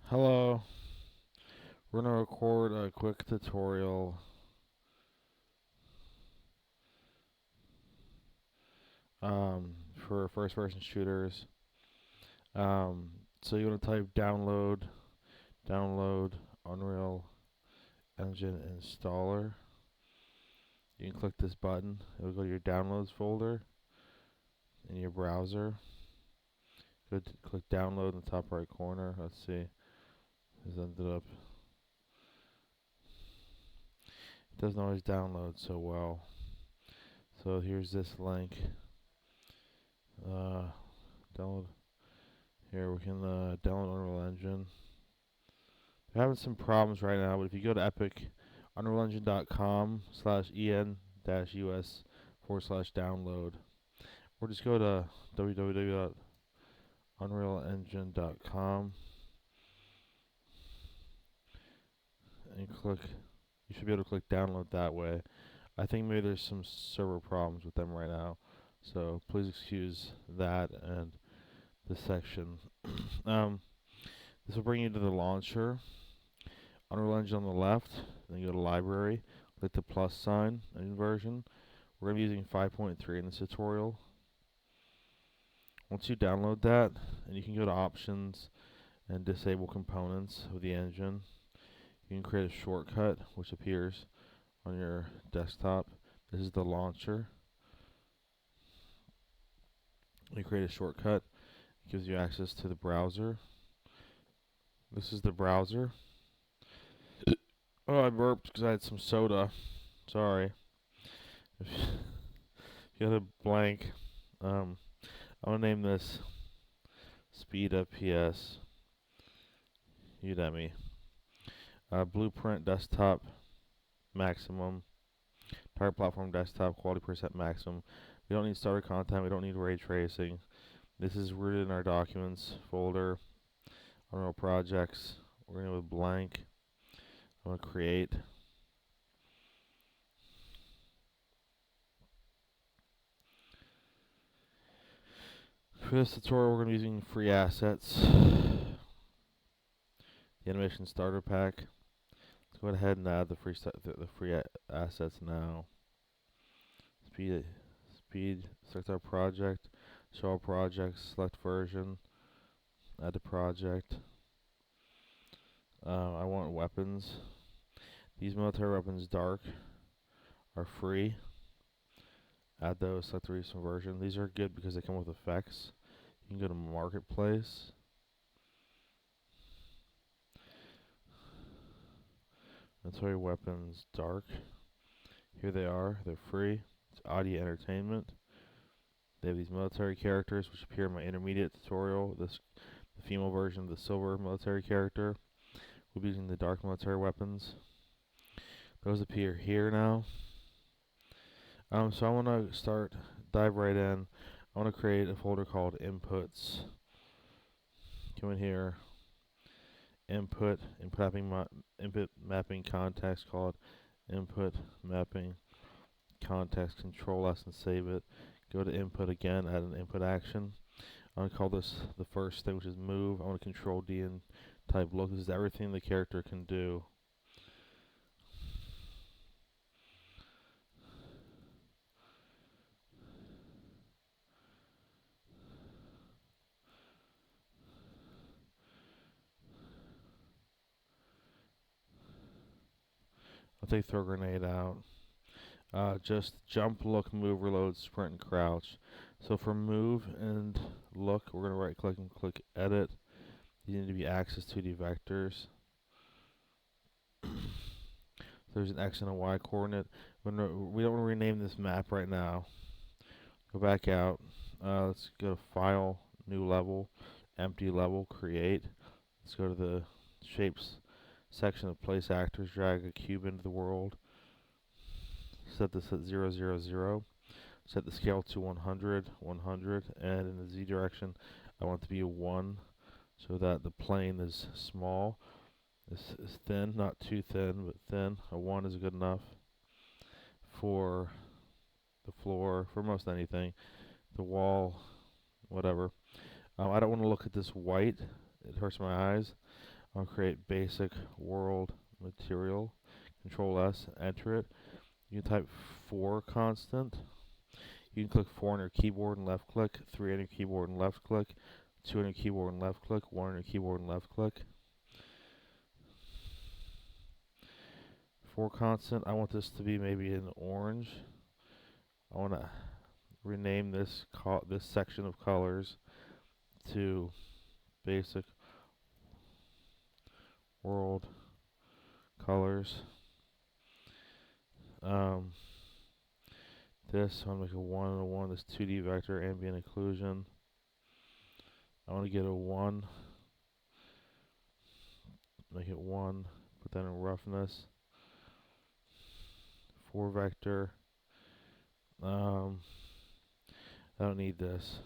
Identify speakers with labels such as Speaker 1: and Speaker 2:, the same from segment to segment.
Speaker 1: Hello, we're going to record a quick tutorial for first person shooters. So you want to type download Unreal Engine Installer. You can click this button, it'll go to your downloads folder in your browser. Click download in the top right corner. Let's see, it's ended up. It doesn't always download so well. So here's this link. Download. Here we can download Unreal Engine. We're having some problems right now, but if you go to unrealengine.com/en-us/download, or just go to www.unrealengine.com and click. You should be able to click download that way. I think maybe there's some server problems with them right now, so please excuse that and this section. This will bring you to the launcher. Unreal Engine on the left, then you go to Library, click the plus sign, Engine version. We're going to be using 5.3 in this tutorial. Once you download that, and you can go to Options and disable components of the engine. You can create a shortcut which appears on your desktop. This is the launcher. You create a shortcut, it gives you access to the browser. This is the browser. Oh, I burped because I had some soda. Sorry. If you had a blank, I'm gonna name this Speed FPS Udemy. Blueprint desktop maximum. Target platform desktop quality percent maximum. We don't need starter content. We don't need ray tracing. This is rooted in our documents folder. Unreal projects. We're gonna go with blank. I'm gonna create. For this tutorial, we're gonna be using free assets. The animation starter pack. Let's go ahead and add the free assets now. Speed. Select our project. Show all projects. Select version. Add the project. I want weapons. These military weapons, dark, are free. Add those. Select the recent version. These are good because they come with effects. You can go to Marketplace. Military weapons, dark. Here they are. They're free. It's audio entertainment. They have these military characters which appear in my intermediate tutorial. The female version of the silver military character. We'll be using the dark military weapons. Those appear here now. So I want to dive right in. I want to create a folder called Inputs. Come in here. Input mapping context, called input mapping context. Control S and save it. Go to input again, add an input action. I'm going to call this the first thing, which is move. I want to control D and type look. This is everything the character can do. I'll take throw grenade out. Just jump, look, move, reload, sprint, and crouch. So for move and look, we're going to right click and click edit. These need to be axis 2D vectors. There's an X and a Y coordinate. We don't want to rename this map right now. Go back out. Let's go to File, New Level, Empty Level, Create. Let's go to the Shapes section of Place Actors. Drag a cube into the world. Set this at 0, 0, 0. Set the scale to 100, 100, and in the Z direction, I want it to be a 1, so that the plane is small. This is thin, not too thin, but thin. A 1 is good enough for the floor, for most anything. The wall, whatever. I don't want to look at this white. It hurts my eyes. I'll create basic world material. Control S, enter it. You can type 4 constant. You can click 4 on your keyboard and left click, 3 on your keyboard and left click, 2 on your keyboard and left click, 1 on your keyboard and left click. 4 constant. I want this to be maybe in orange. I want to rename this section of colors to basic world colors. This I want to make a 1 and a 1. This 2D vector ambient occlusion. I want to get a 1. Make it 1. Put that in roughness. 4 vector. I don't need this.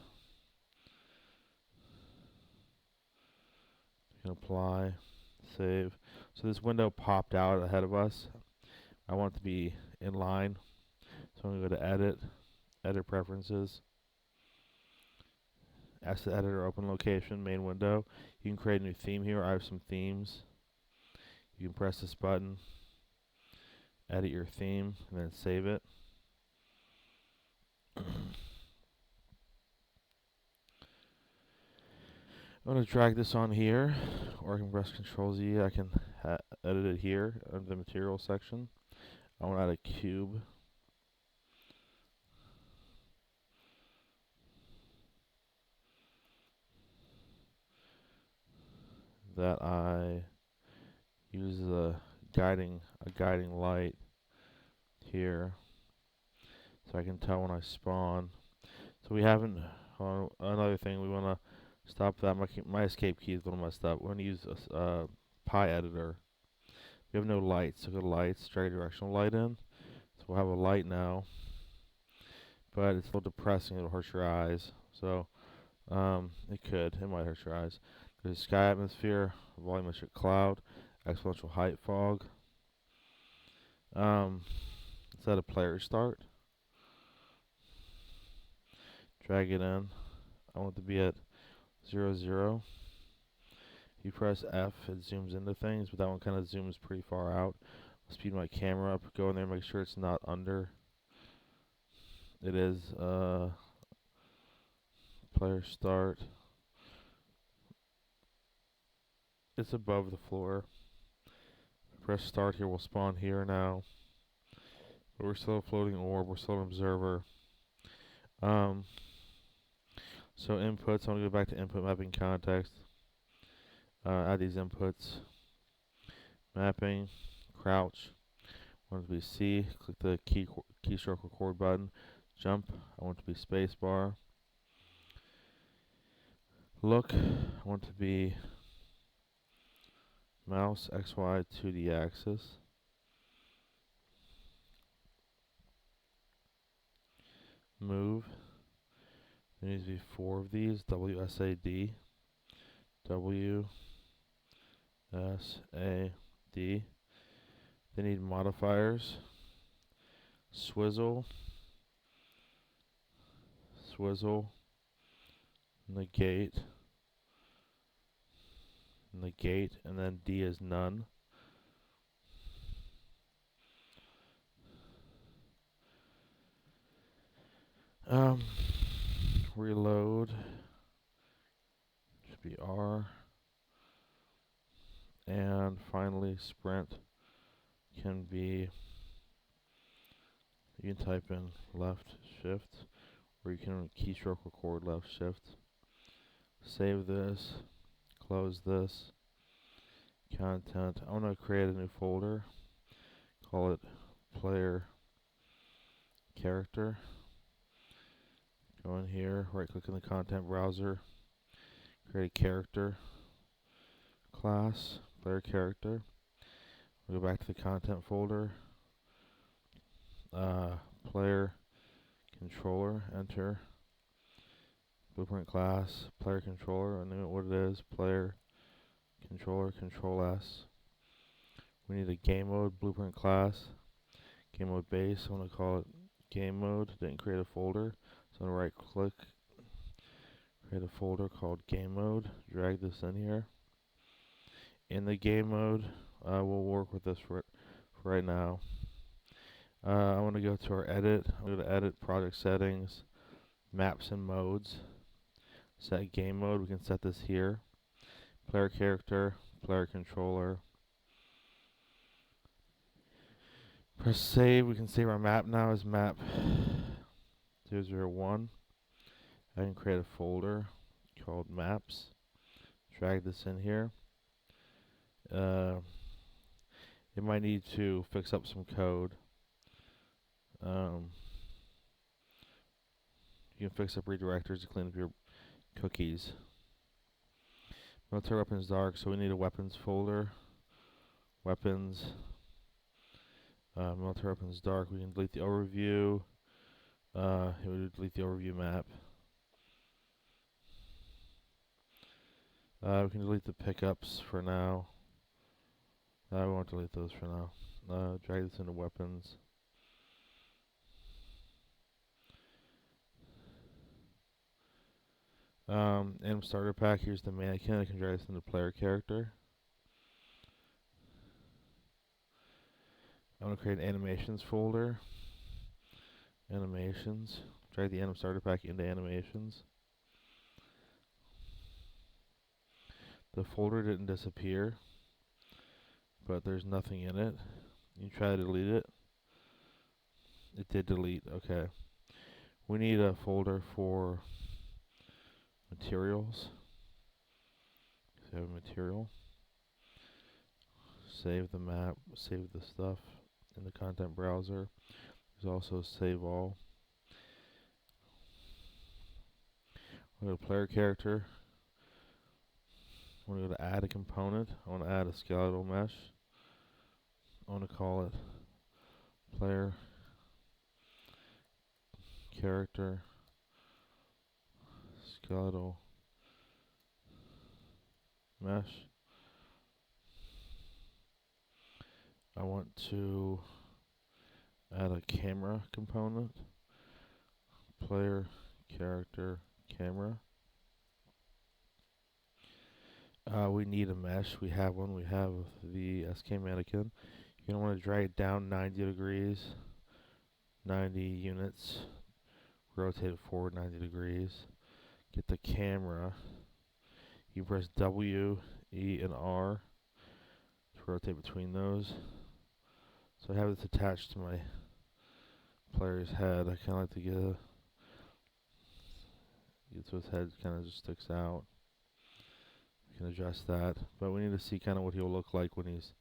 Speaker 1: You can apply, save. So this window popped out ahead of us. I want it to be in line. So I'm going to go to Edit, Edit Preferences. Ask the editor, open location, main window. You can create a new theme here. I have some themes. You can press this button, edit your theme, and then save it. I'm going to drag this on here, or I can press Control Z. I can edit it here under the material section. I want to add a cube. That I use a guiding light here, so I can tell when I spawn. So we haven't. Another thing, we want to stop that. My escape key is a little messed up. We're going to use a pie editor. We have no lights, so go to lights, drag a directional light in. So we'll have a light now, but it's a little depressing. It'll hurt your eyes. So it might hurt your eyes. There's sky atmosphere, volumetric cloud, exponential height fog. Let's add a player start. Drag it in. I want it to be at 0, 0. If you press F, it zooms into things, but that one kind of zooms pretty far out. I'll speed my camera up, go in there, make sure it's not under. It is player start. It's above the floor. Press start here, we'll spawn here now. But we're still a floating orb, we're still an observer. So inputs, I want to go back to input mapping context. Add these inputs. Mapping, crouch. I want it to be C. Click the keystroke record button. Jump, I want it to be spacebar. Look, I want it to be mouse, XY, 2D axis. Move. There needs to be 4 of these. WSAD. WSAD. They need modifiers. Swizzle. Swizzle. Negate. Negate. And then D is none. Reload should be R, and finally sprint can be, you can type in left shift, or you can keystroke record left shift. Save this, close this, content. I want to create a new folder, call it player character. Go in here, right click in the content browser, create a character class, player character. We'll go back to the content folder, player controller, enter, blueprint class, player controller, and then what it is, player controller, control S. We need a game mode, blueprint class, game mode base. I want to call it game mode. Didn't create a folder. So I'm going to right click, create a folder called game mode, drag this in here. in the game mode. We'll work with this for right now. I want to go to our edit. I'm going to edit project settings, maps and modes. Set game mode. We can set this here. Player character, player controller. Press save. We can save our map now as map 001. I can create a folder called maps. Drag this in here. It might need to fix up some code. You can fix up redirectors to clean up your cookies. Military weapons dark, so we need a weapons folder. Weapons. Military weapons dark. We can delete the overview. It would delete the overview map. We can delete the pickups for now. We won't delete those for now. Drag this into weapons. Anim starter pack. Here's the mannequin. I can drag this into player character. I'm going to create an animations folder. Animations. Drag the anim starter pack into animations. The folder didn't disappear, but there's nothing in it. You try to delete it. It did delete. Okay. We need a folder for materials. Save material. Save the map. Save the stuff in the content browser. There's also save all. We'll go to player character. I want to go to add a component. I want to add a skeletal mesh. I want to call it player character skeletal mesh. I want to add a camera component. Player character camera. We need a mesh. We have one. We have the SK mannequin. You're going to want to drag it down 90 degrees, 90 units. Rotate it forward 90 degrees. Get the camera. You press W, E, and R to rotate between those. So I have this attached to my player's head. I kind of like to get so his head kind of just sticks out. We can adjust that, but we need to see kind of what he'll look like when he's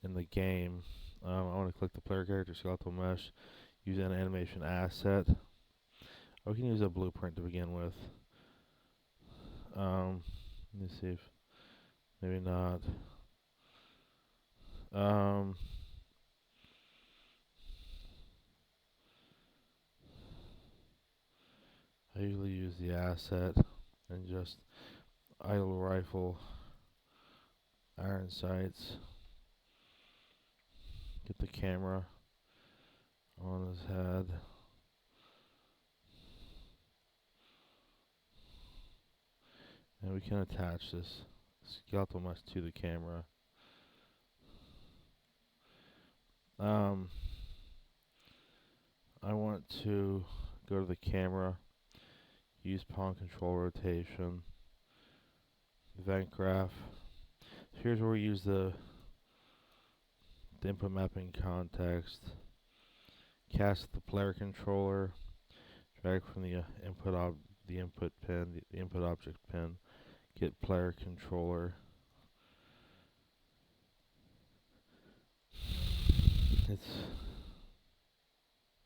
Speaker 1: in the game. I want to click the player character skeletal mesh, use an animation asset. We can use a blueprint to begin with. Let me see if maybe not. I usually use the asset and just idle rifle, iron sights. Get the camera on his head. And we can attach this skeletal mesh to the camera. I want to go to the camera, use pawn control rotation, event graph. Here's where we use the input mapping context. Cast the player controller, drag from the input pin, the input object pin, get player controller. It's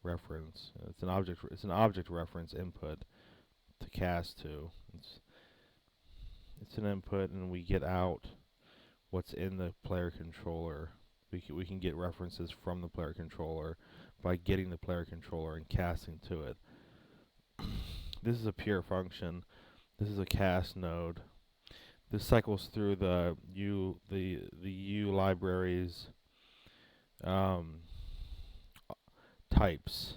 Speaker 1: reference. It's an object reference input to cast to. It's an input, and we get out what's in the player controller. We can get references from the player controller by getting the player controller and casting to it. This is a pure function. This is a cast node. This cycles through the U libraries types.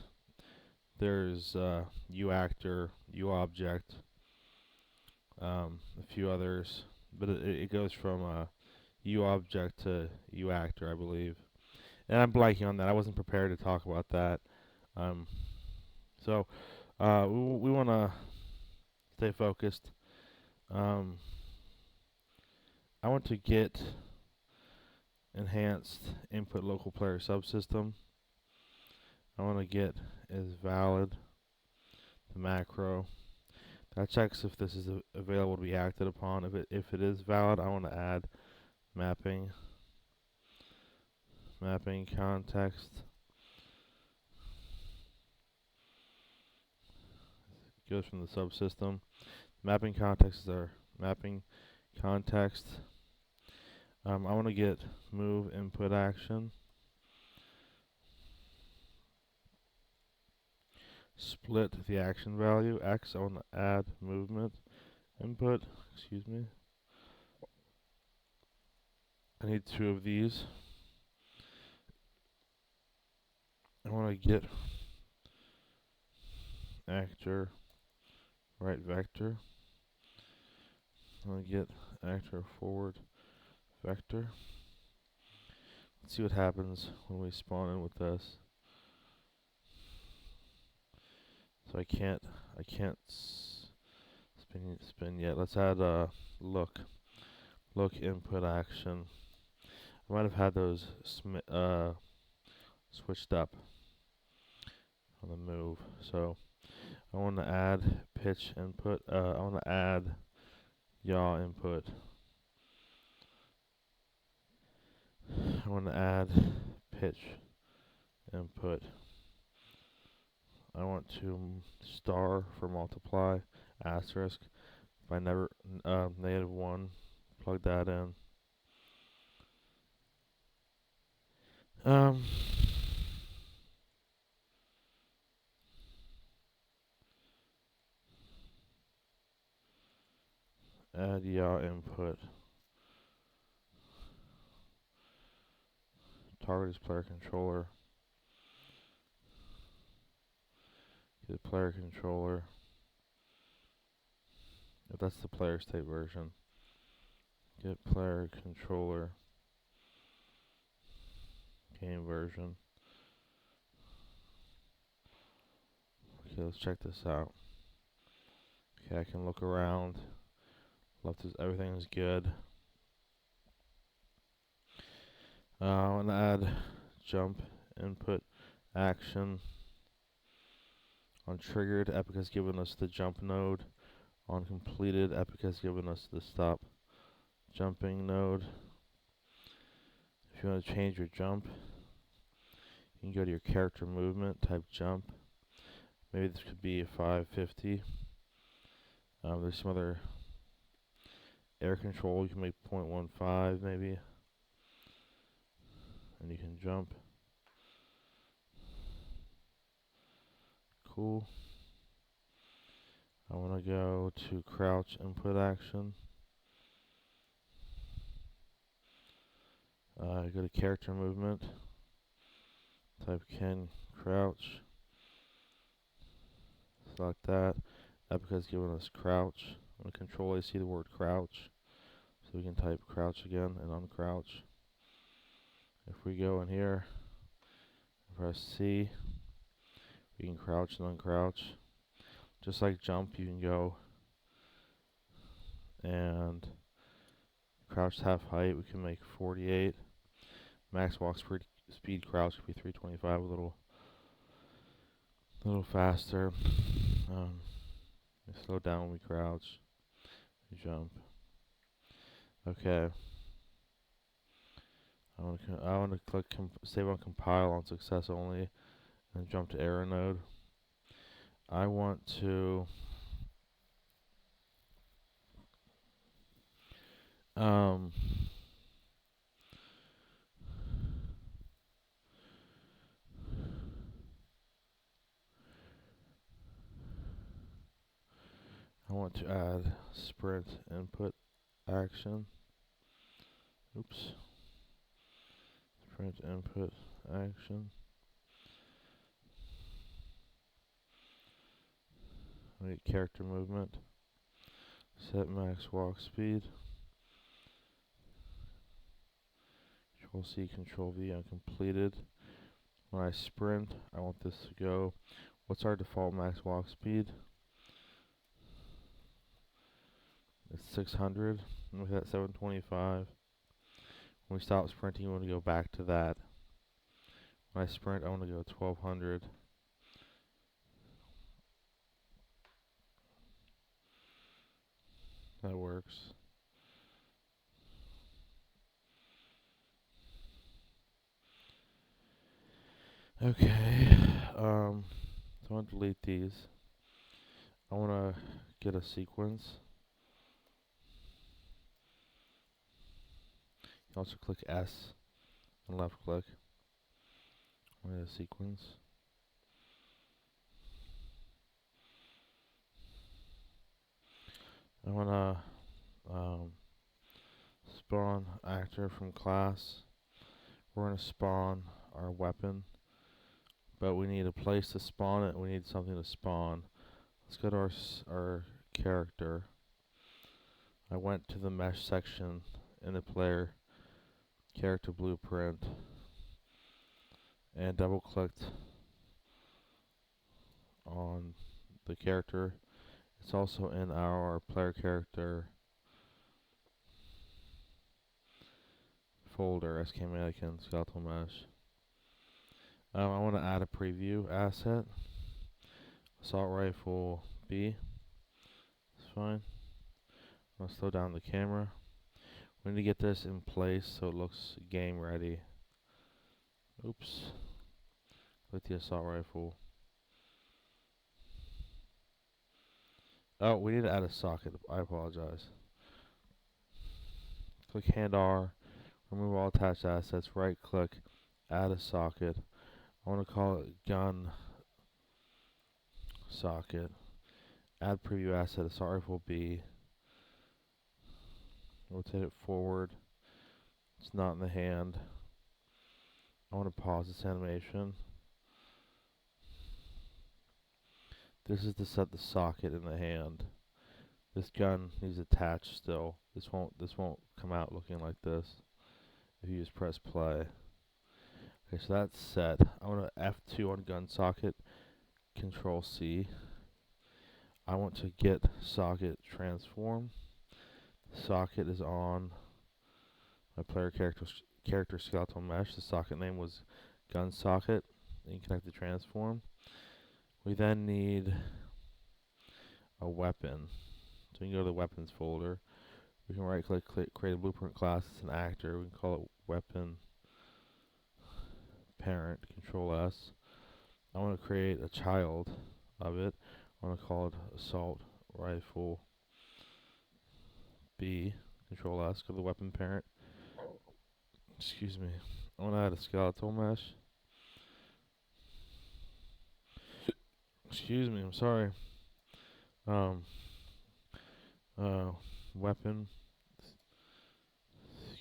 Speaker 1: There's UActor, UObject, a few others, but it goes from U object to U actor, I believe. And I'm blanking on that. I wasn't prepared to talk about that. Um, so we want to stay focused. Um, I want to get enhanced input local player subsystem. I want to get is valid the macro. That checks if this is available to be acted upon. If it is valid, I want to add mapping context. Goes from the subsystem. Mapping context is our mapping context. I want to get move input action. Split the action value X. I want to add movement input. Excuse me. I need 2 of these. I want to get actor right vector. I want to get actor forward vector. Let's see what happens when we spawn in with this. So I can't spin yet. Let's add look input action. I might have had those switched up on the move. So I want to add pitch input. I want to add yaw input. I want to add pitch input. I want to star for multiply asterisk by -1. Plug that in. Add yaw input. Target is player controller. Get player controller. If that's the player state version. Get player controller. Game version. Okay, let's check this out. Okay, I can look around. Left is everything is good. I want to add jump input action. On triggered, Epic has given us the jump node. On completed, Epic has given us the stop jumping node. If you want to change your jump, you can go to your character movement, type jump. Maybe this could be a 550. There's some other air control. You can make 0.15 maybe, and you can jump. Cool. I want to go to crouch input action. Go to character movement. Type can crouch. Select that. Epic has given us crouch. On control A, see the word crouch. So we can type crouch again and uncrouch. If we go in here, press C, we can crouch and uncrouch. Just like jump, you can go and crouch half height. We can make 48. Max walk speed crouch could be 325, a little faster. We slow down when we crouch. We jump. Okay. I want to click save on compile on success only, and jump to error node. I want to add sprint input action. Oops. Sprint input action. Wait, character movement. Set max walk speed. Control C, Control V on completed. When I sprint, I want this to go. What's our default max walk speed? It's 600. We hit 725. When we stop sprinting, we want to go back to that. When I sprint, I want to go 1200. That works. Okay. So I want to delete these. I want to get a sequence. You can also click S and left click. I want a sequence. I want to spawn actor from class. We're going to spawn our weapon, but we need a place to spawn it. We need something to spawn. Let's go to our character. I went to the mesh section in the player character blueprint and double clicked on the character. It's also in our player character folder, SK Mannequin Skeletal Mesh. I want to add a preview asset. Assault Rifle B. It's fine. I'll slow down the camera. We need to get this in place so it looks game ready. Oops. With the assault rifle. Oh, we need to add a socket. I apologize. Click hand R. Remove all attached assets. Right click. Add a socket. I want to call it gun socket. Add preview asset. Assault rifle B. Rotate it forward. It's not in the hand. I want to pause this animation. This is to set the socket in the hand. This gun is attached still. This won't come out looking like this if you just press play. Okay, so that's set. I want to F2 on gun socket, Control C. I want to get socket transform. Socket is on my player character skeletal mesh. The socket name was gun socket. And you connect the transform. We then need a weapon. So we can go to the weapons folder. We can right click, create a blueprint class. It's an actor. We can call it weapon parent, Control S. I want to create a child of it. I want to call it assault rifle B, Control S. Go to the weapon parent. Excuse me. I want to add a skeletal mesh. Excuse me, I'm sorry. Weapon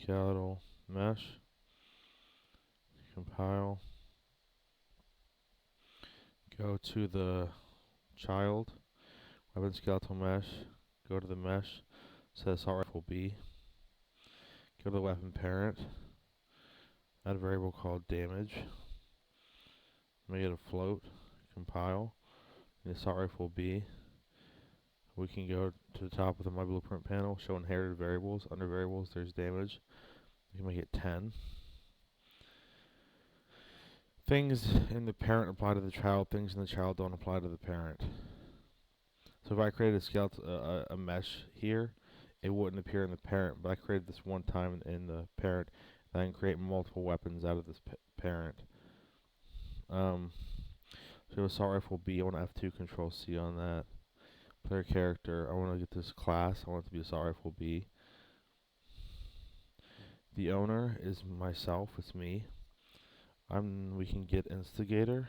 Speaker 1: skeletal mesh. Compile. Go to the child. Weapon skeletal mesh. Go to the mesh. Set assault rifle B. Go to the weapon parent. Add a variable called damage. Make it a float. Compile. The assault rifle B. We can go to the top of the My Blueprint panel, show inherited variables. Under variables, there's damage. We can make it 10. Things in the parent apply to the child. Things in the child don't apply to the parent. So if I created a mesh here, it wouldn't appear in the parent. But I created this one time in the parent, and I can create multiple weapons out of this parent. So assault rifle B, I want F2 Control C on that. Player character, I want to get this class. I want it to be assault rifle B. The owner is myself. It's me. We can get instigator.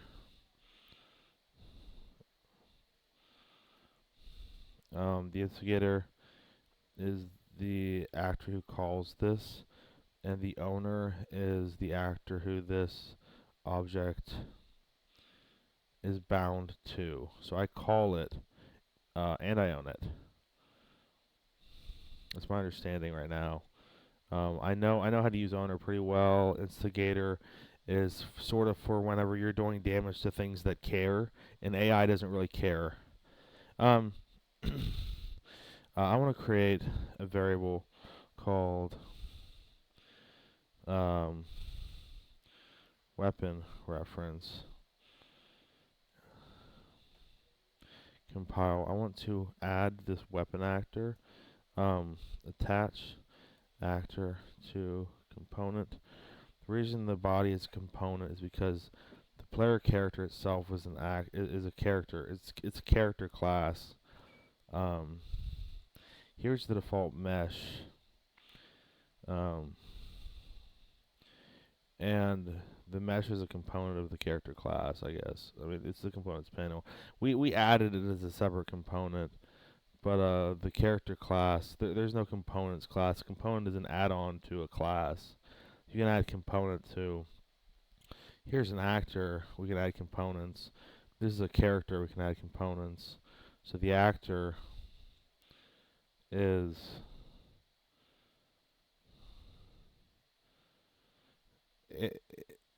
Speaker 1: The instigator is the actor who calls this, and the owner is the actor who this object is bound to. So I call it, and I own it. That's my understanding right now. I know how to use owner pretty well. Instigator is sort of for whenever you're doing damage to things that care, and AI doesn't really care. Um, I want to create a variable called um, weapon reference. Compile. I want to add this weapon actor. Attach actor to component. The reason the body is a component is because the player character itself is a character. It's a character class. Um, Here's the default mesh. Um, and the mesh is a component of the character class, I guess. I mean, it's the components panel. We added it as a separate component, but the character class, there's no components class. Component is an add-on to a class. You can add component to. Here's an actor. We can add components. This is a character. We can add components. So the actor is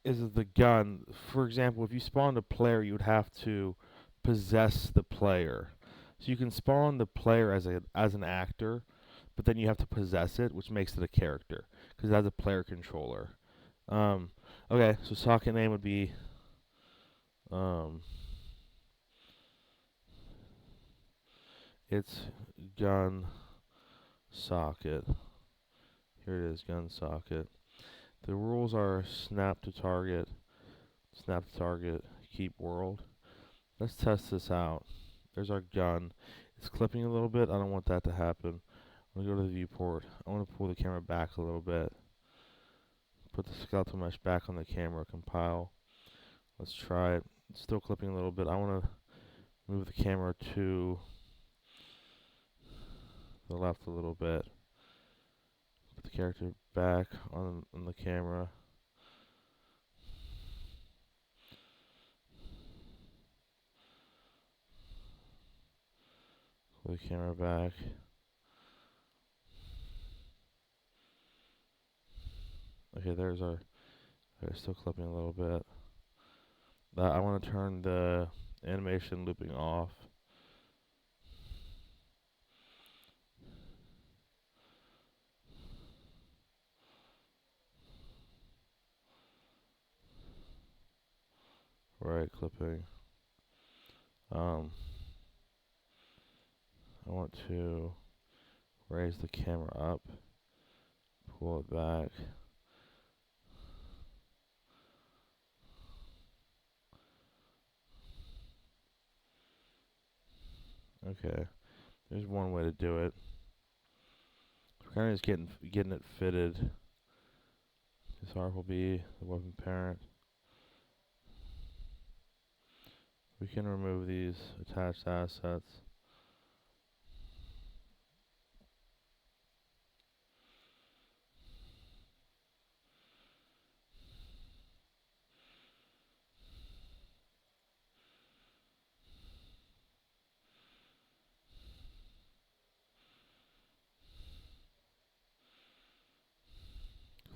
Speaker 1: is the gun. For example, if you spawned a player, you would have to possess the player. So you can spawn the player as an actor, but then you have to possess it, which makes it a character because it has a player controller. Um, okay, so socket name would be um, it's gun socket. Here it is, gun socket. The rules are snap to target, keep world. Let's test this out. There's our gun. It's clipping a little bit. I don't want that to happen. I'm going to go to the viewport. I want to pull the camera back a little bit. Put the skeletal mesh back on the camera. Compile. Let's try it. It's still clipping a little bit. I want to move the camera to the left a little bit. Put the character back on the camera. Pull the camera back. Okay, there's our. Okay, still clipping a little bit. I want to turn the animation looping off. Right, clipping. I want to raise the camera up, pull it back. Okay, there's one way to do it. We're kind of just getting it fitted. This arc will be the weapon parent. We can remove these attached assets.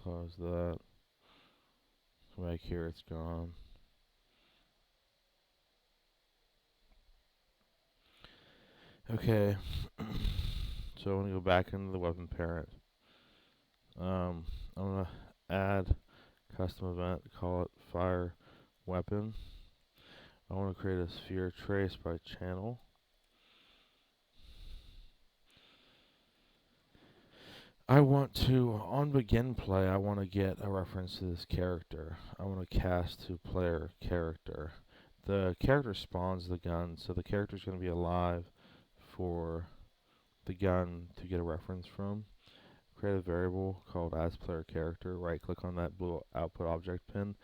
Speaker 1: Close that. Come back here, it's gone. Okay, so I'm gonna go back into the weapon parent. I'm gonna add custom event, call it fire weapon. I want to create a sphere trace by channel. I want to, on begin play, I want to get a reference to this character. I want to cast to player character. The character spawns the gun, so the character is going to be alive for the gun to get a reference from. Create a variable called as player character. Right click on that blue output object pin.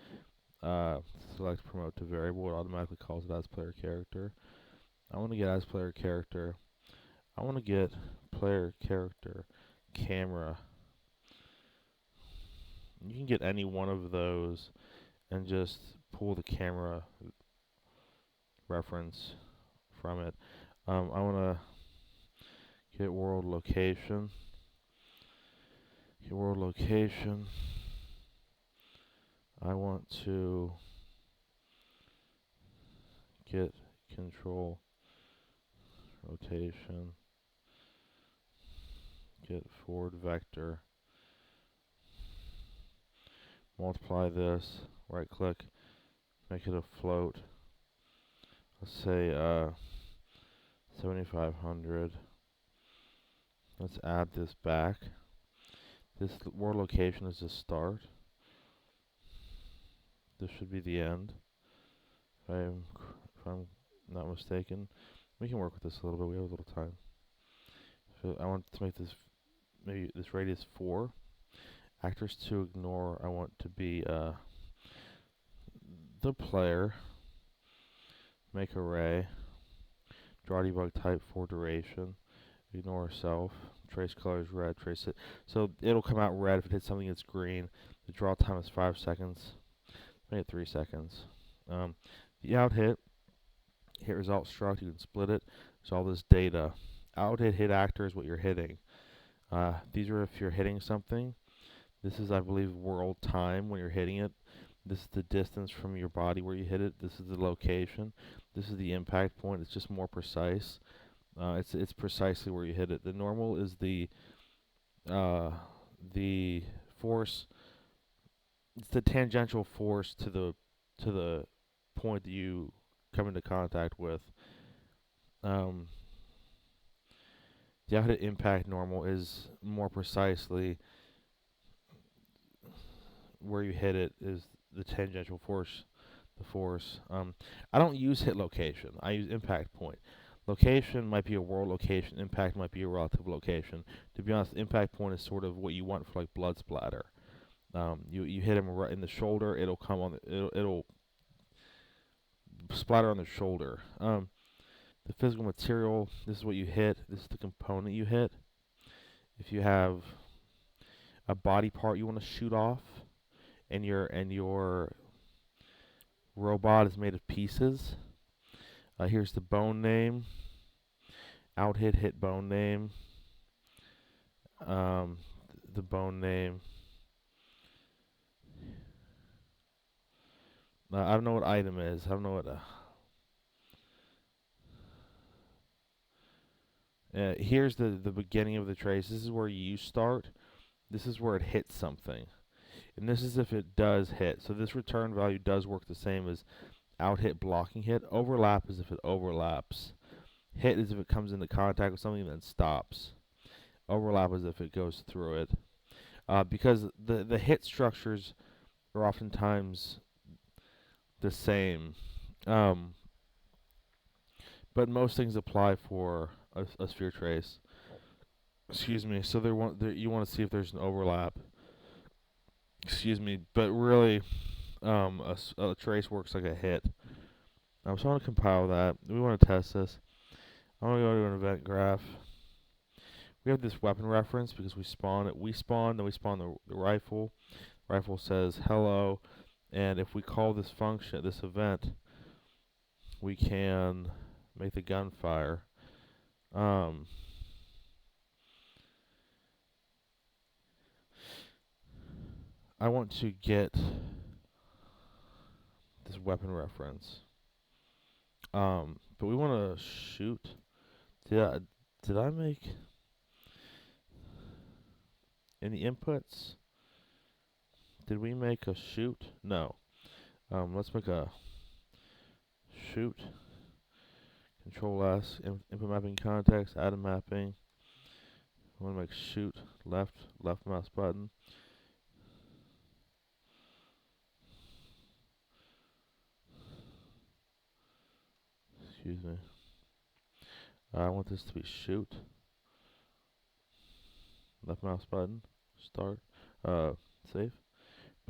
Speaker 1: Select promote to variable. It automatically calls it as player character. I want to get as player character. I want to get player character camera. You can get any one of those and just pull the camera reference from it. I want to get world location. Your world location. I want to get control rotation. Get forward vector. Multiply this. Right click. Make it a float. Let's say 7500. Let's add this back. This world location is the start. This should be the end. If I'm not mistaken. We can work with this a little bit. We have a little time. So I want to make this, maybe this radius 4. Actors to ignore, I want to be the player. Make array. Draw debug type for duration. Ignore self. Trace color is red. Trace it. So it'll come out red if it hits something that's green. The draw time is 5 seconds. Make it 3 seconds. The out hit result struct, you can split it. There's all this data. Out hit actor is what you're hitting. These are if you're hitting something. This is, I believe, world time when you're hitting it. This is the distance from your body where you hit it. This is the location. This is the impact point. It's just more precise. It's precisely where you hit it. The normal is the force. It's the tangential force to the point that you come into contact with. The out-hit impact normal is more precisely where you hit it is the tangential force, the force. I don't use hit location. I use impact point. Location might be a world location. Impact might be a relative location. To be honest, impact point is sort of what you want for like blood splatter. You hit him right in the shoulder, it'll come on. It'll splatter on the shoulder. The physical material. This is what you hit. This is the component you hit. If you have a body part you want to shoot off, and your robot is made of pieces. Here's the bone name. Out hit bone name. The bone name. I don't know what item is. I don't know what. Here's the beginning of the trace. This is where you start. This is where it hits something. And this is if it does hit. So this return value does work the same as out hit, blocking hit. Overlap is if it overlaps. Hit is if it comes into contact with something and then stops. Overlap is if it goes through it. Because the hit structures are oftentimes the same. But most things apply for a sphere trace. Excuse me. So you want to see if there's an overlap. Excuse me. But really, a trace works like a hit. So I want to compile that. We want to test this. I want to go to an event graph. We have this weapon reference because we spawn it. Then we spawn the rifle. Rifle says hello, and if we call this function, this event, we can make the gun fire. I want to get this weapon reference. But we want to shoot. Did I make any inputs? Did we make a shoot? No. Let's make a shoot. Control S. Input mapping context. Add a mapping. I want to make shoot. Left mouse button. Excuse me. I want this to be shoot. Left mouse button. Start. Save.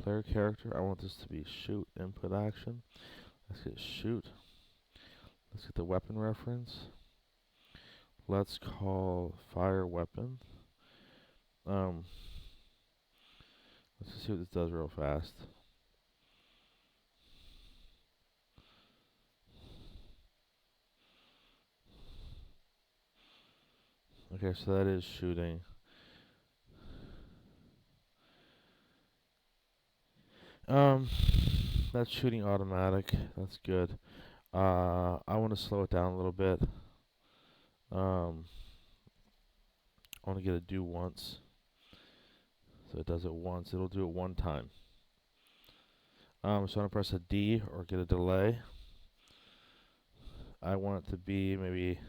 Speaker 1: Player character. I want this to be shoot. Input action. Let's get shoot. Let's get the weapon reference. Let's call fire weapon. Let's just see what this does real fast. Okay, so that is shooting. Um, that's shooting automatic. That's good. I want to slow it down a little bit. Um, I want to get a do once. So it does it once. It'll do it one time. So I'm going to press a D or get a delay. I want it to be maybe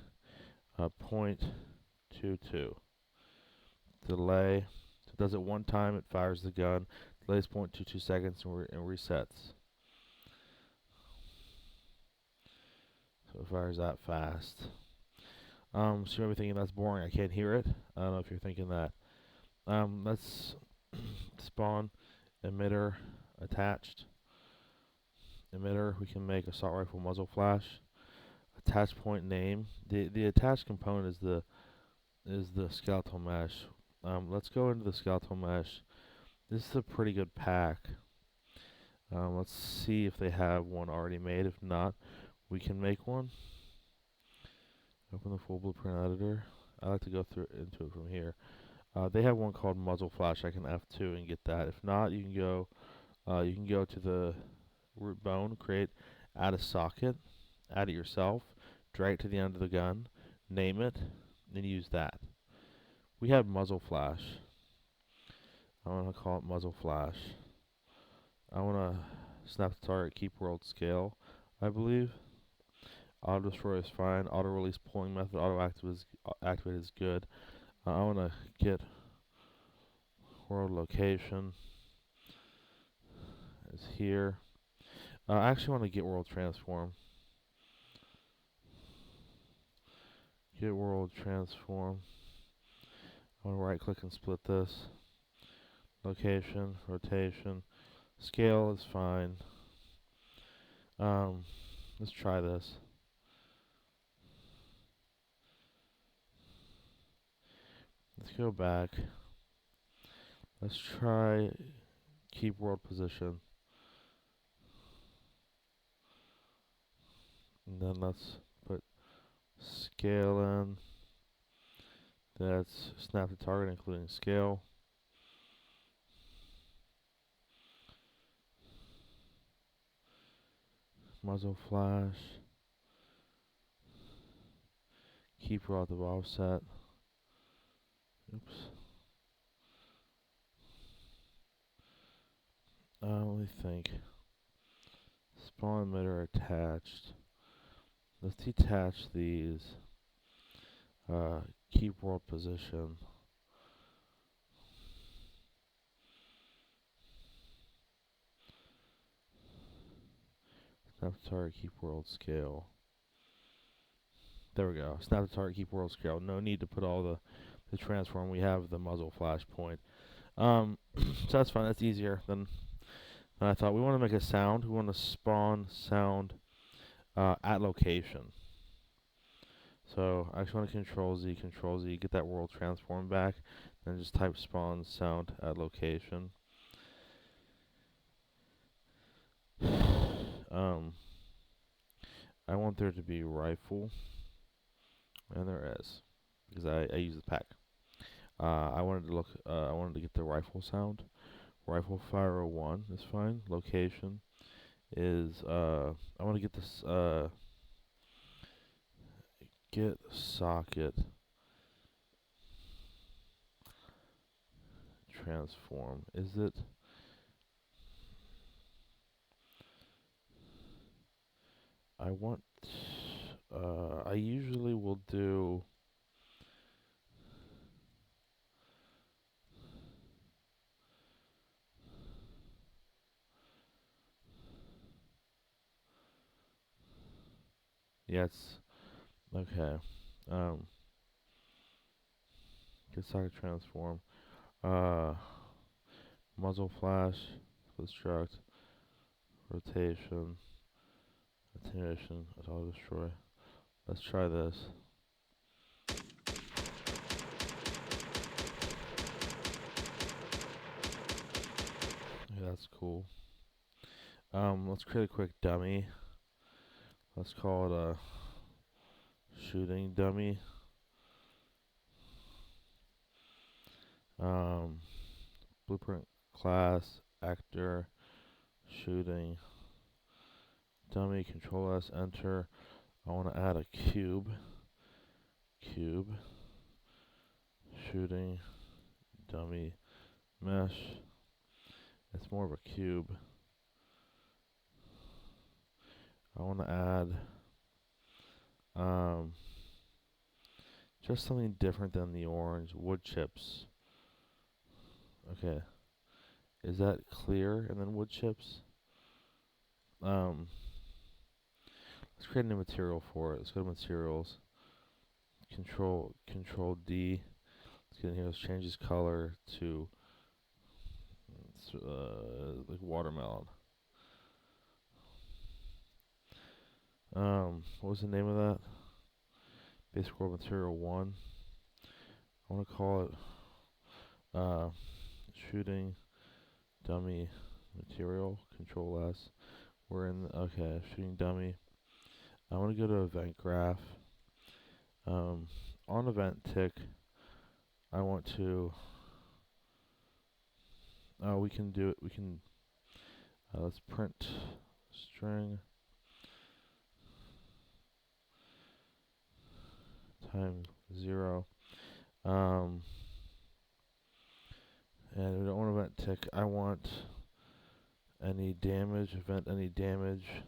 Speaker 1: 0.22. Delay. So it does it one time. It fires the gun. Delays 0.22 seconds and resets. So it fires that fast. So you may be thinking that's boring. I can't hear it. I don't know if you're thinking that. Let's spawn emitter attached. Emitter. We can make assault rifle muzzle flash. Attach point name. The attached component is the skeletal mesh. Let's go into the skeletal mesh. This is a pretty good pack. Let's see if they have one already made. If not, we can make one. Open the full blueprint editor. I like to go into it from here. They have one called muzzle flash. I can F2 and get that. If not, you can go to the root bone, add a socket, add it yourself, drag it to the end of the gun, name it, and use that. We have muzzle flash. I want to call it muzzle flash. I want to snap the target, keep world scale, I believe. Auto destroy is fine. Auto release pulling method, auto activate is good. I want to get world location is here. I actually want to get world transform. Get world transform. I want to right click and split this. Location, rotation, scale is fine. Let's try this. Let's go back. Let's try keep world position. And then let's put scale in. That's snap the target including scale. Muzzle flash. Keep relative offset. Oops. Let me think. Spawn emitter attached. Let's detach these. Keep world position. Snap the target, keep world scale. There we go. Snap the target, keep world scale. No need to put all the transform. We have the muzzle flash point. So that's fine. That's easier than I thought. We want to make a sound. We want to spawn sound at location. So I just want to Control Z, get that world transform back, then just type spawn sound at location. I want there to be rifle, and there is, because I use the pack. I wanted to get the rifle sound. Rifle fire 01 is fine. Location is I want to get this get socket transform. Is it? I want. I usually will do. Yes. Okay. Get socket transform. Uh, muzzle flash. Construct. Rotation. Attenuation. Auto destroy. Let's try this. Okay, that's cool. Let's create a quick dummy. Let's call it a shooting dummy. Blueprint class actor shooting, dummy, Control S, enter. I want to add a cube, shooting, dummy, mesh. It's more of a cube. I want to add just something different than the orange. Wood chips. Okay. Is that clear? And then wood chips. Let's create a new material for it. Let's go to materials. Control D. Let's get in here. Let's change this color to like watermelon. What was the name of that? Basic world material 1. I want to call it shooting dummy material. Control S. We're in okay, shooting dummy. I want to go to event graph. On event tick, I want to. We can do it. We can. Let's print string times 0. And we don't want event tick. I want any damage, event any damage.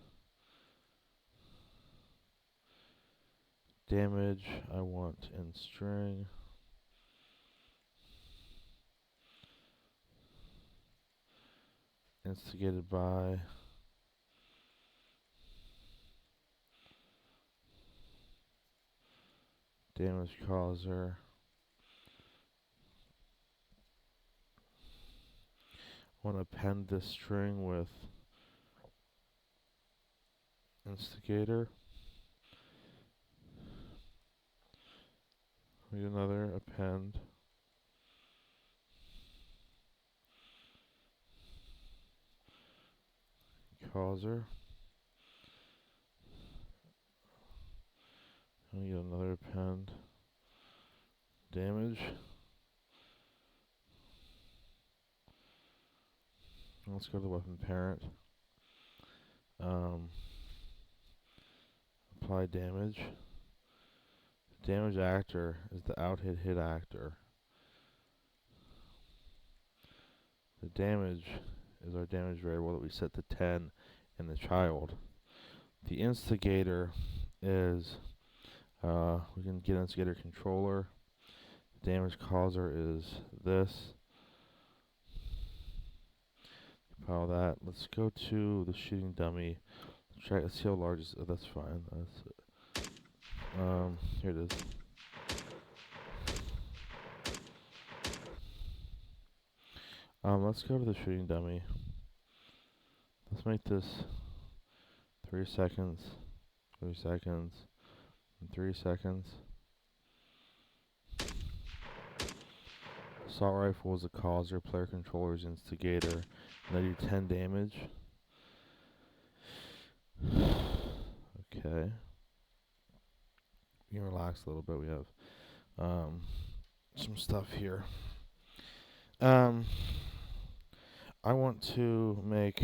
Speaker 1: Damage, I want in string. Instigated by. Damage causer. I want to append this string with instigator. We do another append. Causer. And we get another append. Damage. Let's go to the weapon parent. Apply damage. Damage actor is the out hit actor. The damage is our damage variable that we set to 10 in the child. The instigator is we can get instigator controller. Damage causer is this. Compile that. Let's go to the shooting dummy. Let's see how large is. Oh, that's fine. That's here it is. Let's go to the shooting dummy. Let's make this 3 seconds, 3 seconds, and 3 seconds. Assault rifle is a causer, player controller is instigator, and I do 10 damage. Okay. You can relax a little bit. We have some stuff here. I want to make.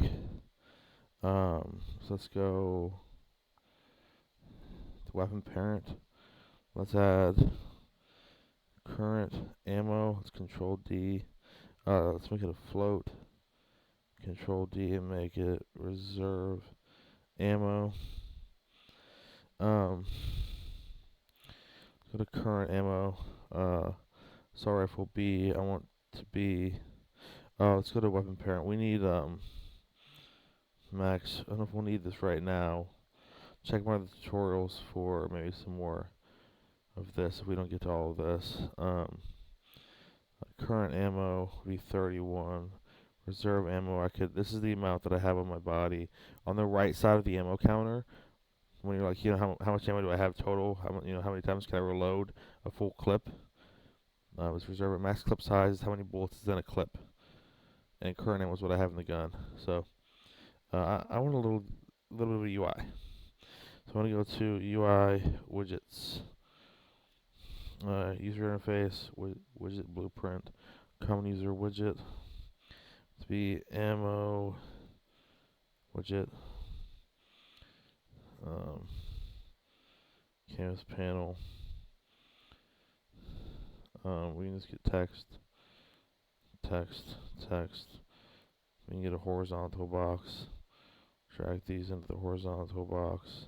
Speaker 1: So let's go to weapon parent. Let's add current ammo. Let's Control D. Let's make it a float. Control D and make it reserve ammo. Go to current ammo. Assault rifle B. I want to be. Let's go to weapon parent. We need max. I don't know if we'll need this right now. Check one of the tutorials for maybe some more of this if we don't get to all of this. Current ammo would be 31. Reserve ammo, this is the amount that I have on my body. On the right side of the ammo counter, when you're like, how much ammo do I have total? How many times can I reload a full clip? It's reserve at max clip size, how many bullets is in a clip. And current ammo is what I have in the gun. So, I want a little bit of UI. So I want to go to UI widgets, user interface, widget blueprint, common user widget. To be ammo widget, canvas panel. We can just get text, text, text. We can get a horizontal box. Drag these into the horizontal box.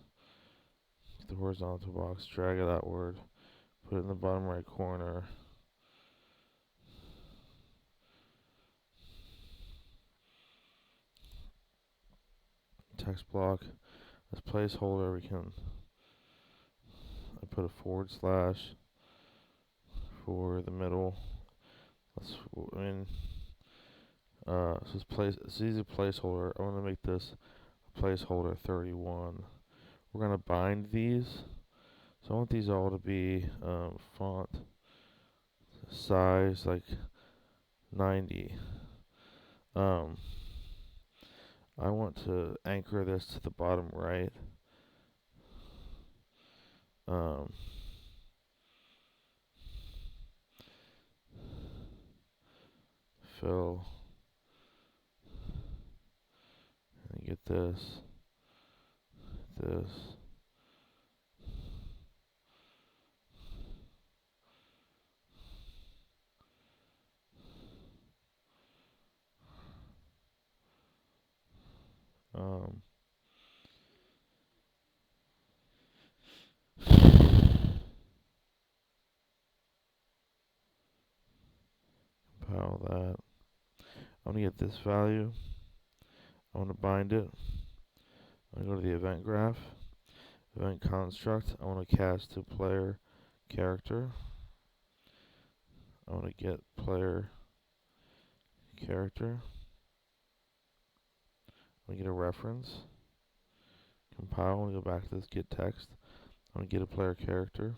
Speaker 1: Get the horizontal box, drag it outward, put it in the bottom right corner. Text block. As placeholder, we can. I put a forward slash for the middle. So it's easy placeholder. I want to make this a placeholder 31. We're gonna bind these. So I want these all to be font size like 90. I want to anchor this to the bottom right. Fill. And get this. This. Compile that. I want to get this value. I want to bind it. I go to the event graph, event construct. I want to cast to player character. I want to get player character. I want to get a reference. Compile. I want to go back to this get text. I want to get a player character.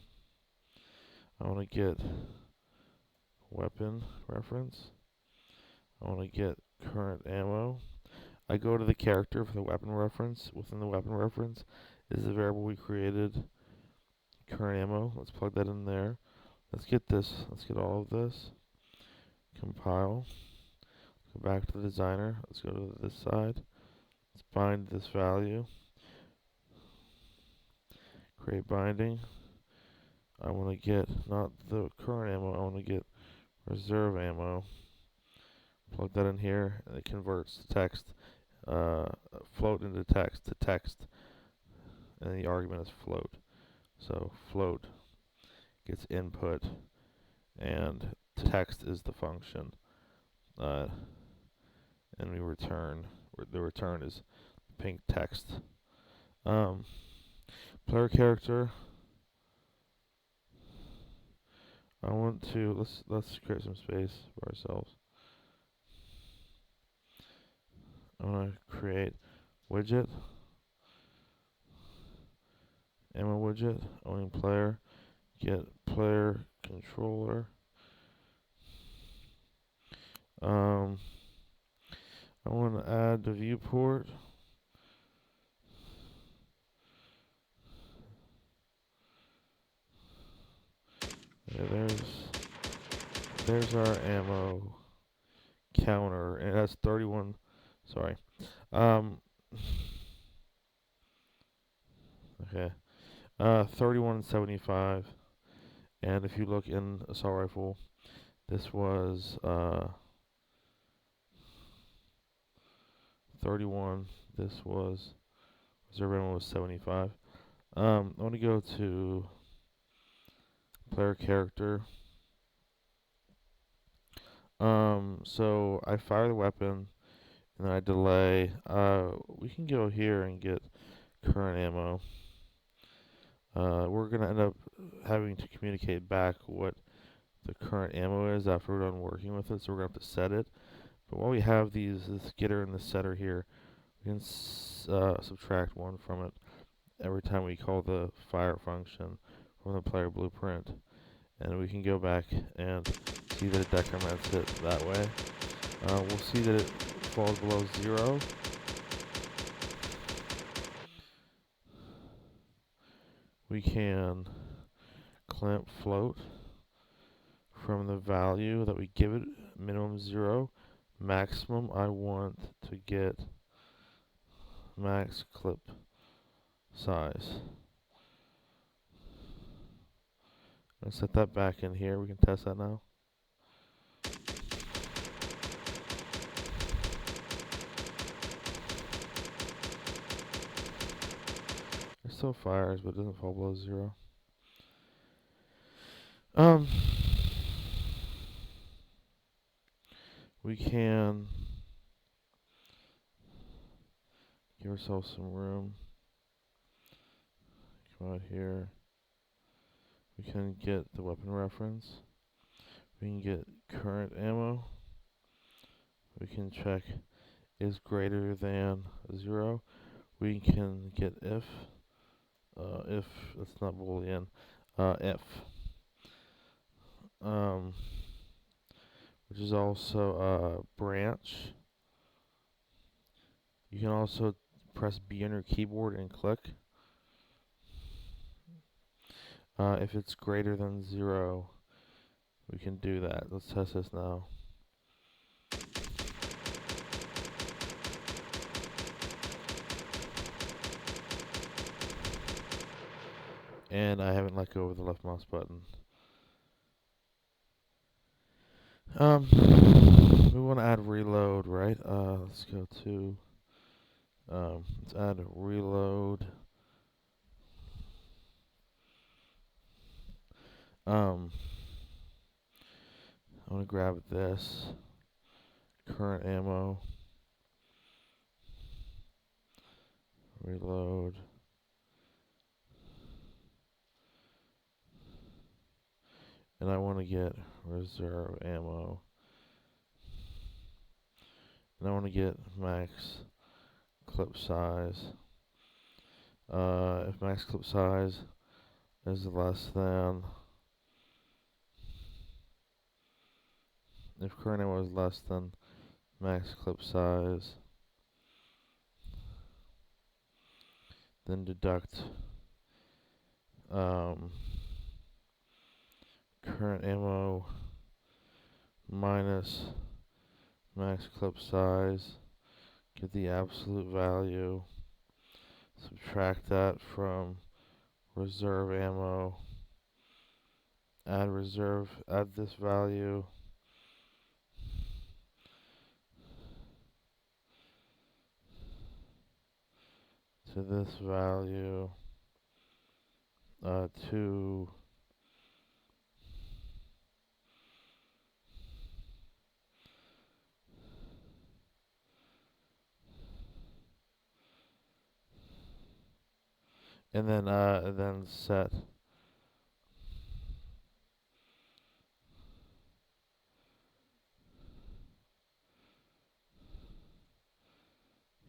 Speaker 1: I want to get weapon reference. I want to get current ammo. I go to the character for the weapon reference. Within the weapon reference is the variable we created, current ammo. Let's plug that in there. Let's get this. Let's get all of this. Compile. Go back to the designer. Let's go to this side. Let's bind this value. Create binding. I want to get not the current ammo. I want to get reserve ammo. Plug that in here, and it converts the text, float into text to text, and the argument is float. So float gets input, and text is the function, and we return. The return is pink text. Player character. I want to let's create some space for ourselves. I want to create widget, ammo widget, owning player, get player controller. I want to add the viewport. Yeah, there's our ammo counter, and that's 31. Sorry. Okay. 31.75. And if you look in assault rifle, this was 31. This was reserve ammo was 75. I want to go to player character. So I fire the weapon, and then I delay. We can go here and get current ammo. We're gonna end up having to communicate back what the current ammo is after we're done working with it, so we're gonna have to set it. But while we have this getter and the setter here, we can subtract 1 from it every time we call the fire function from the player blueprint, and we can go back and see that it decrements it that way. We'll see that it falls below 0. We can clamp float from the value that we give it, minimum 0. Maximum, I want to get max clip size. Let's set that back in here. We can test that now. It still fires, but it doesn't fall below 0. We can give ourselves some room. Come out here. We can get the weapon reference. We can get current ammo. We can check is greater than 0. We can get if that's not Boolean, if, which is also branch. You can also press B on your keyboard and click. If it's greater than 0, we can do that. Let's test this now. And I haven't let go of the left mouse button. We want to add reload, right? Let's go to, let's add reload. I want to grab this, current ammo, reload. And I want to get reserve ammo. And I want to get max clip size. If max clip size is less than, if current ammo is less than max clip size, then deduct current ammo minus max clip size, get the absolute value, subtract that from reserve ammo, add this value, to this value, to and then set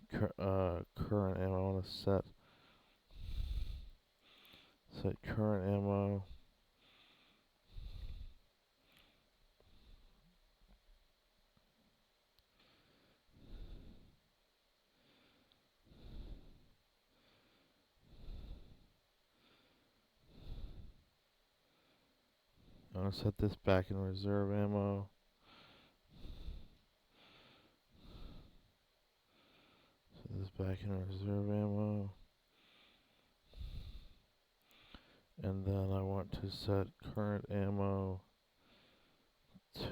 Speaker 1: current ammo. I want to set current ammo I'm going to set this back in reserve ammo. Set this back in reserve ammo. And then I want to set current ammo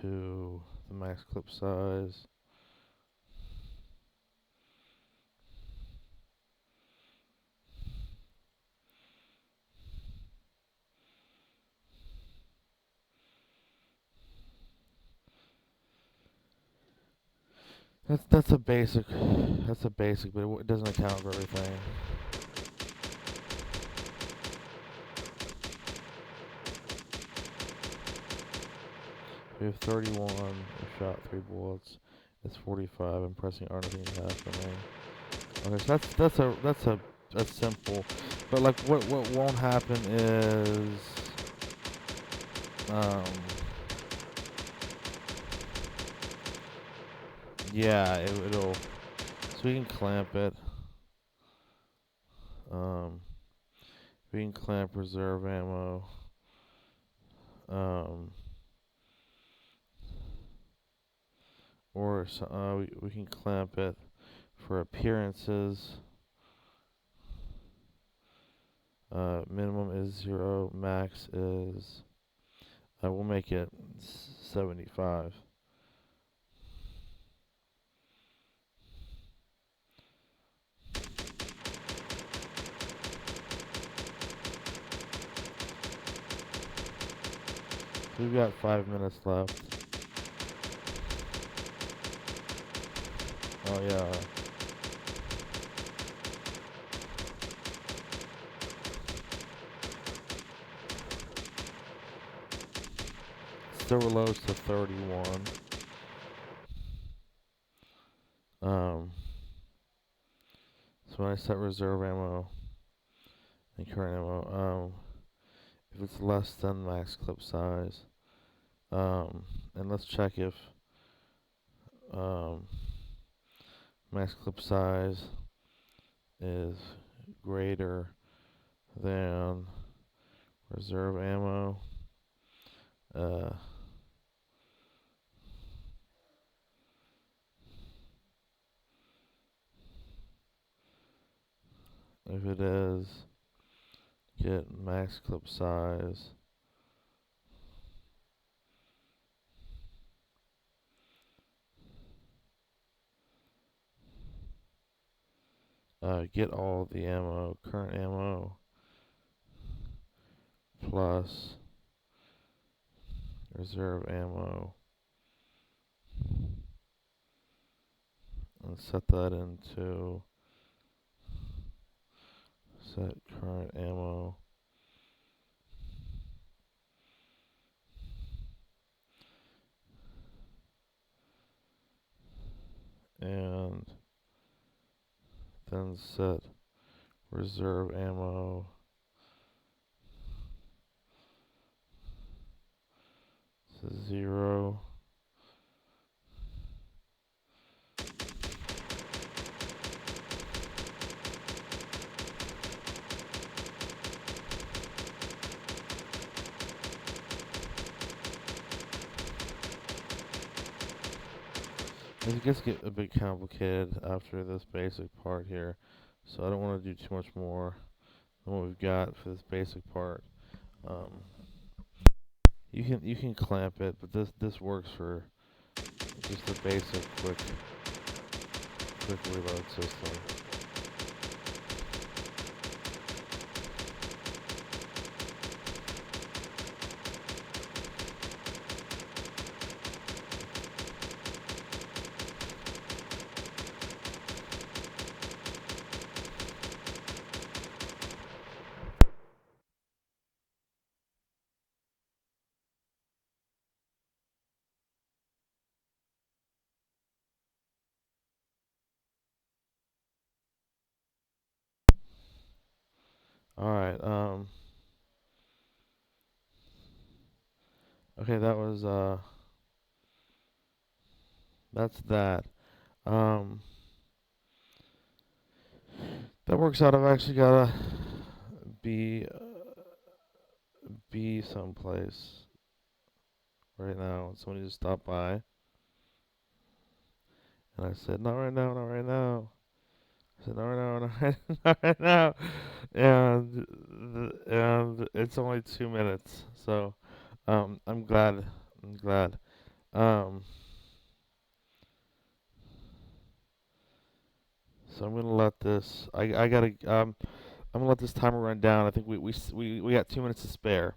Speaker 1: to the max clip size. That's a basic, but it doesn't account for everything. We have 31. We shot 3 bullets. It's 45. I'm pressing R, nothing is happening. Okay, so that's simple. But like, what won't happen is, yeah, it'll. So we can clamp it. We can clamp reserve ammo. Or we can clamp it for appearances. Minimum is 0. Max is, we'll make it 75. So we've got 5 minutes left. Oh yeah. Still reloads to 31. So when I set reserve ammo and current ammo, if it's less than max clip size, and let's check if um, max clip size is greater than reserve ammo. If it is, get max clip size. Get all the ammo, current ammo, plus reserve ammo, and set that into set current ammo. And then set reserve ammo to 0. It gets a bit complicated after this basic part here, so I don't want to do too much more than what we've got for this basic part. You can clamp it, but this works for just a basic quick reload system. Alright, okay, that's that. That works out. I've actually gotta be someplace right now. Somebody just stopped by, and I said, "Not right now, not right now." I said, "Not right now, not right, not right now," and it's only 2 minutes, so I'm glad. I'm glad. Um, so I'm gonna let this. I gotta. I'm gonna let this timer run down. I think we got 2 minutes to spare,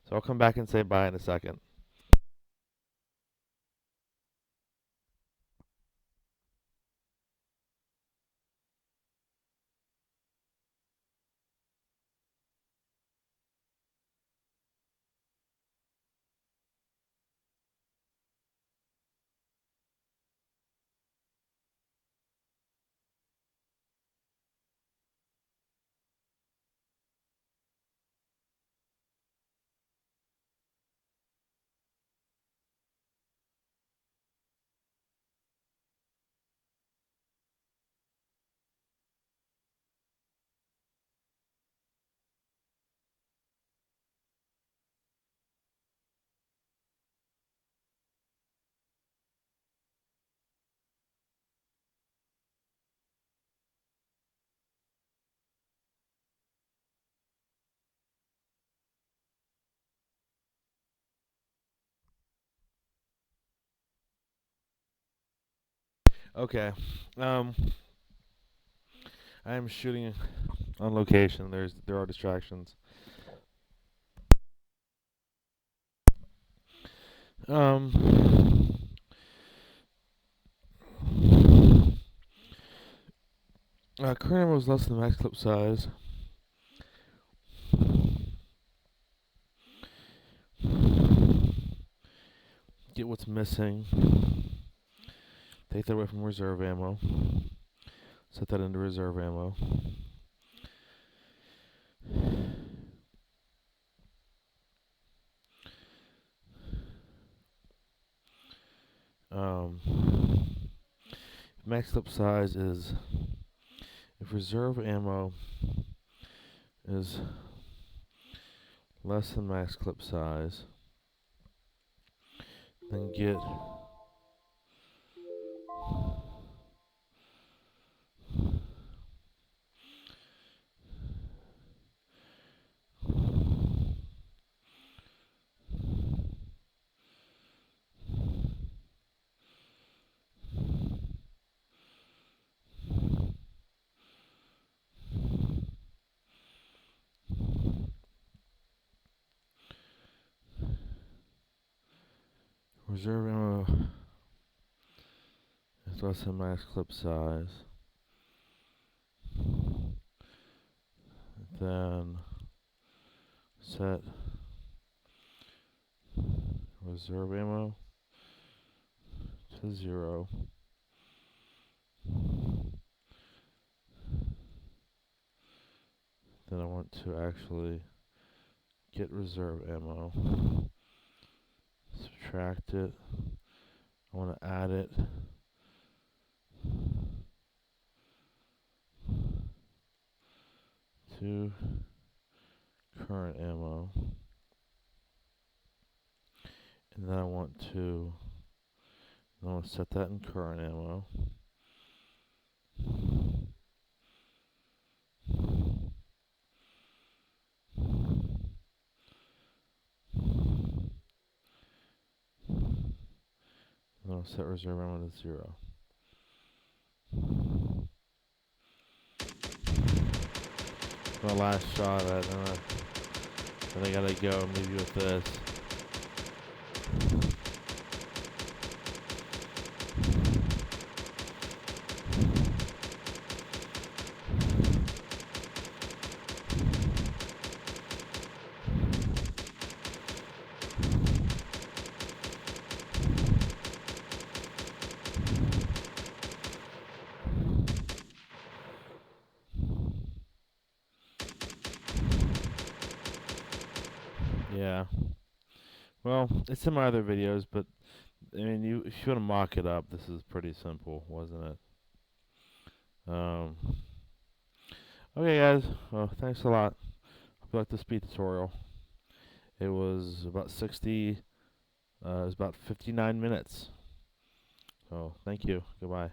Speaker 1: so I'll come back and say bye in a second. Okay. Um, I am shooting on location. There are distractions. Um, current ammo is less than max clip size. Get what's missing. Take that away from reserve ammo. Set that into reserve ammo. Um, max clip size is, if reserve ammo is less than max clip size, then get reserve ammo is less than max clip size, then set reserve ammo to 0. Then I want to actually get reserve ammo, subtract it. I want to add it to current ammo, and then I want to set that in current ammo. And I'll set reserve ammo to 0. My last shot at it, and I gotta go and leave you with this. Yeah. Well, it's in my other videos, but I mean, if you want to mock it up, this is pretty simple, wasn't it? Okay, guys. Well, thanks a lot. Hope you liked the speed tutorial. It was about 60. It was about 59 minutes. So, thank you. Goodbye.